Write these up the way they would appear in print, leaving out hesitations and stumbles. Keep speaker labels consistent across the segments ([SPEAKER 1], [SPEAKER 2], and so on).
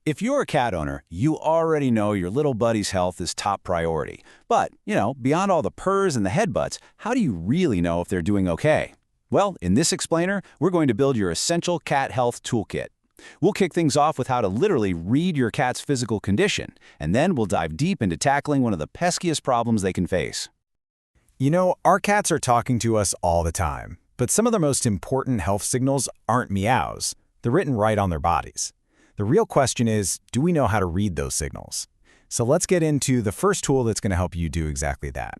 [SPEAKER 1] If you're a cat owner, you already know your little buddy's health is top priority. But, beyond all the purrs and the headbutts, how do you really know if they're doing okay? Well, in this explainer, we're going to build your essential cat health toolkit. We'll kick things off with how to literally read your cat's physical condition, and then we'll dive deep into tackling one of the peskiest problems they can face.
[SPEAKER 2] Our cats are talking to us all the time, but some of their most important health signals aren't meows. They're written right on their bodies. The real question is, do we know how to read those signals? So let's get into the first tool that's going to help you do exactly that.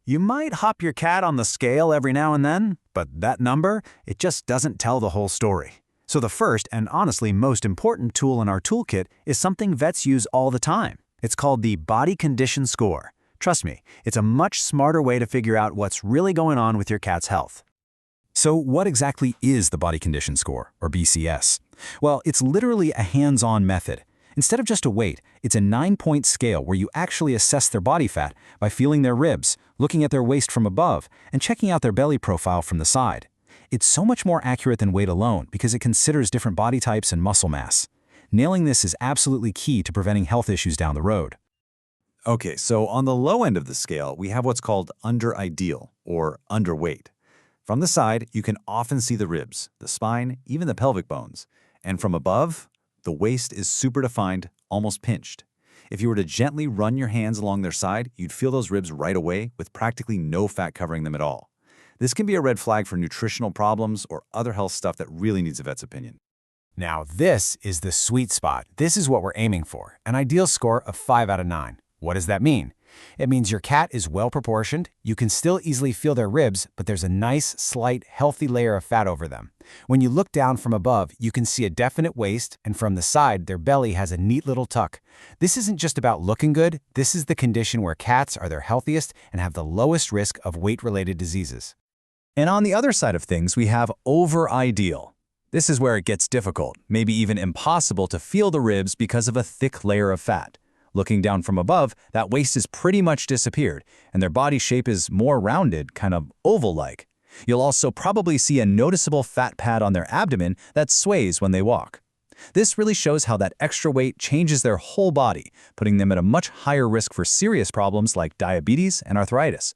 [SPEAKER 1] You might hop your cat on the scale every now and then, but that number, it just doesn't tell the whole story. So the first and honestly most important tool in our toolkit is something vets use all the time. It's called the Body Condition Score. Trust me, it's a much smarter way to figure out what's really going on with your cat's health.
[SPEAKER 2] So what exactly is the Body Condition Score, or BCS?
[SPEAKER 1] Well, it's literally a hands-on method. Instead of just a weight, it's a 9-point scale where you actually assess their body fat by feeling their ribs, looking at their waist from above, and checking out their belly profile from the side. It's so much more accurate than weight alone because it considers different body types and muscle mass. Nailing this is absolutely key to preventing health issues down the road.
[SPEAKER 3] Okay, so on the low end of the scale, we have what's called under-ideal, or underweight. From the side, you can often see the ribs, the spine, even the pelvic bones. And from above, the waist is super defined, almost pinched. If you were to gently run your hands along their side, you'd feel those ribs right away with practically no fat covering them at all. This can be a red flag for nutritional problems or other health stuff that really needs a vet's opinion.
[SPEAKER 2] Now this is the sweet spot. This is what we're aiming for, an ideal score of 5 out of 9. What does that mean? It means your cat is well-proportioned, you can still easily feel their ribs, but there's a nice, slight, healthy layer of fat over them. When you look down from above, you can see a definite waist, and from the side, their belly has a neat little tuck. This isn't just about looking good, this is the condition where cats are their healthiest and have the lowest risk of weight-related diseases.
[SPEAKER 3] And on the other side of things, we have over-ideal. This is where it gets difficult, maybe even impossible to feel the ribs because of a thick layer of fat. Looking down from above, that waist has pretty much disappeared, and their body shape is more rounded, kind of oval-like. You'll also probably see a noticeable fat pad on their abdomen that sways when they walk. This really shows how that extra weight changes their whole body, putting them at a much higher risk for serious problems like diabetes and arthritis.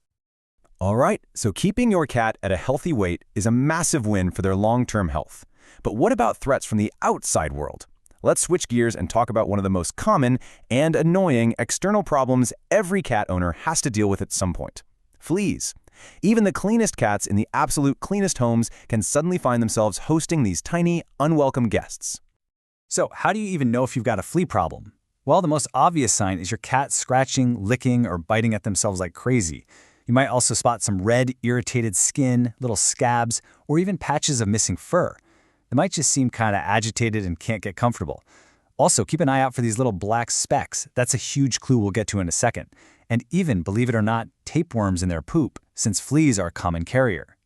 [SPEAKER 2] All right, so keeping your cat at a healthy weight is a massive win for their long-term health. But what about threats from the outside world? Let's switch gears and talk about one of the most common and annoying external problems every cat owner has to deal with at some point: fleas. Even the cleanest cats in the absolute cleanest homes can suddenly find themselves hosting these tiny, unwelcome guests.
[SPEAKER 1] So how do you even know if you've got a flea problem? Well, the most obvious sign is your cat scratching, licking, or biting at themselves like crazy. You might also spot some red, irritated skin, little scabs, or even patches of missing fur. They might just seem kind of agitated and can't get comfortable. Also, keep an eye out for these little black specks. That's a huge clue we'll get to in a second. And even, believe it or not, tapeworms in their poop, since fleas are a common carrier.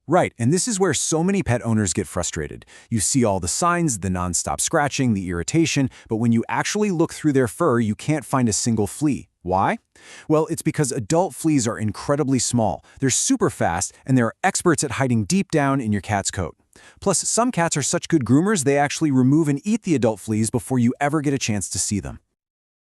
[SPEAKER 2] Right, and this is where so many pet owners get frustrated. You see all the signs, the nonstop scratching, the irritation, but when you actually look through their fur, you can't find a single flea. Why? Well, it's because adult fleas are incredibly small. They're super fast, and they're experts at hiding deep down in your cat's coat. Plus, some cats are such good groomers, they actually remove and eat the adult fleas before you ever get a chance to see them.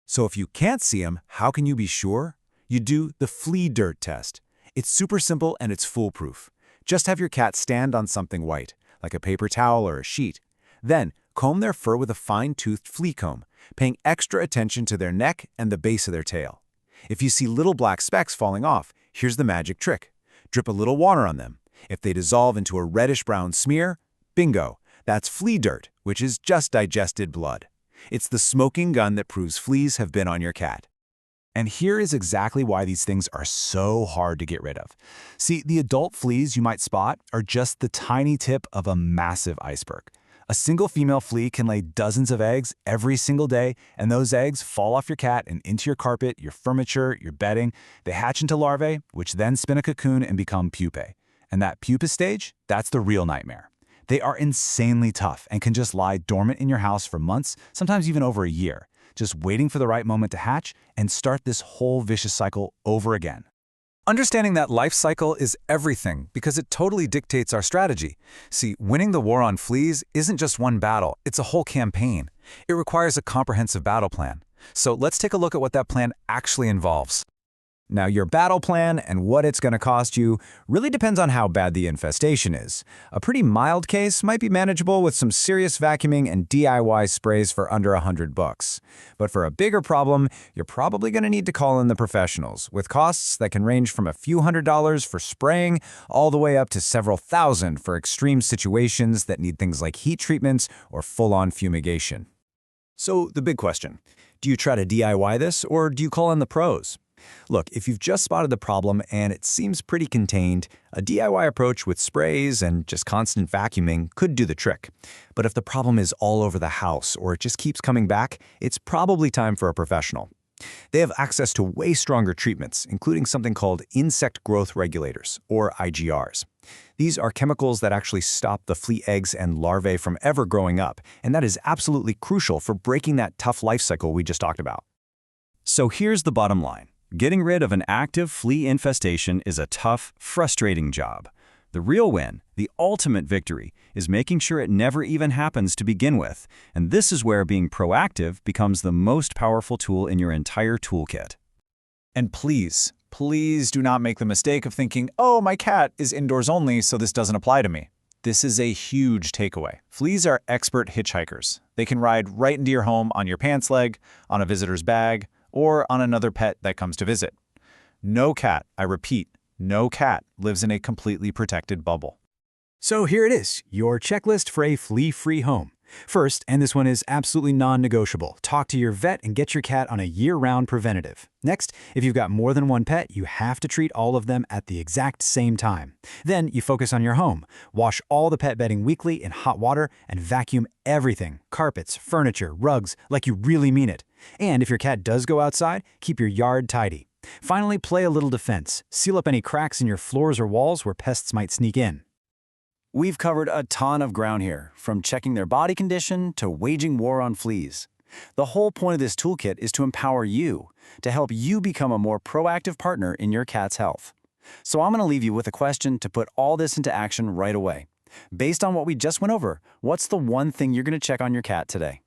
[SPEAKER 2] So if you can't see them, how can you be sure? You do the flea dirt test. It's super simple and it's foolproof. Just have your cat stand on something white, like a paper towel or a sheet. Then, comb their fur with a fine-toothed flea comb, paying extra attention to their neck and the base of their tail. If you see little black specks falling off, here's the magic trick. Drip a little water on them. If they dissolve into a reddish-brown smear, bingo, that's flea dirt, which is just digested blood. It's the smoking gun that proves fleas have been on your cat. And here is exactly why these things are so hard to get rid of. See, the adult fleas you might spot are just the tiny tip of a massive iceberg. A single female flea can lay dozens of eggs every single day, and those eggs fall off your cat and into your carpet, your furniture, your bedding. They hatch into larvae, which then spin a cocoon and become pupae. And that pupa stage, that's the real nightmare. They are insanely tough and can just lie dormant in your house for months, sometimes even over a year, just waiting for the right moment to hatch and start this whole vicious cycle over again. Understanding that life cycle is everything because it totally dictates our strategy. See, winning the war on fleas isn't just one battle, it's a whole campaign. It requires a comprehensive battle plan. So let's take a look at what that plan actually involves.
[SPEAKER 3] Now, your battle plan and what it's going to cost you really depends on how bad the infestation is. A pretty mild case might be manageable with some serious vacuuming and DIY sprays for under $100. But for a bigger problem, you're probably going to need to call in the professionals, with costs that can range from a few $100s for spraying all the way up to several thousand for extreme situations that need things like heat treatments or full-on fumigation. So, the big question, do you try to DIY this or do you call in the pros? Look, if you've just spotted the problem and it seems pretty contained, a DIY approach with sprays and just constant vacuuming could do the trick. But if the problem is all over the house or it just keeps coming back, it's probably time for a professional. They have access to way stronger treatments, including something called insect growth regulators, or IGRs. These are chemicals that actually stop the flea eggs and larvae from ever growing up, and that is absolutely crucial for breaking that tough life cycle we just talked about.
[SPEAKER 4] So here's the bottom line. Getting rid of an active flea infestation is a tough, frustrating job. The real win, the ultimate victory, is making sure it never even happens to begin with. And this is where being proactive becomes the most powerful tool in your entire toolkit.
[SPEAKER 3] And please do not make the mistake of thinking, oh, my cat is indoors only, so this doesn't apply to me. This is a huge takeaway. Fleas are expert hitchhikers. They can ride right into your home on your pants leg, on a visitor's bag, or on another pet that comes to visit. No cat, I repeat, no cat lives in a completely protected bubble. So here it is, your checklist for a flea-free home. First, and this one is absolutely non-negotiable, talk to your vet and get your cat on a year-round preventative. Next, if you've got more than one pet, you have to treat all of them at the exact same time. Then you focus on your home. Wash all the pet bedding weekly in hot water and vacuum everything, carpets, furniture, rugs, like you really mean it. And if your cat does go outside, keep your yard tidy. Finally, play a little defense. Seal up any cracks in your floors or walls where pests might sneak in.
[SPEAKER 4] We've covered a ton of ground here, from checking their body condition to waging war on fleas. The whole point of this toolkit is to empower you, to help you become a more proactive partner in your cat's health. So I'm going to leave you with a question to put all this into action right away. Based on what we just went over, what's the one thing you're going to check on your cat today?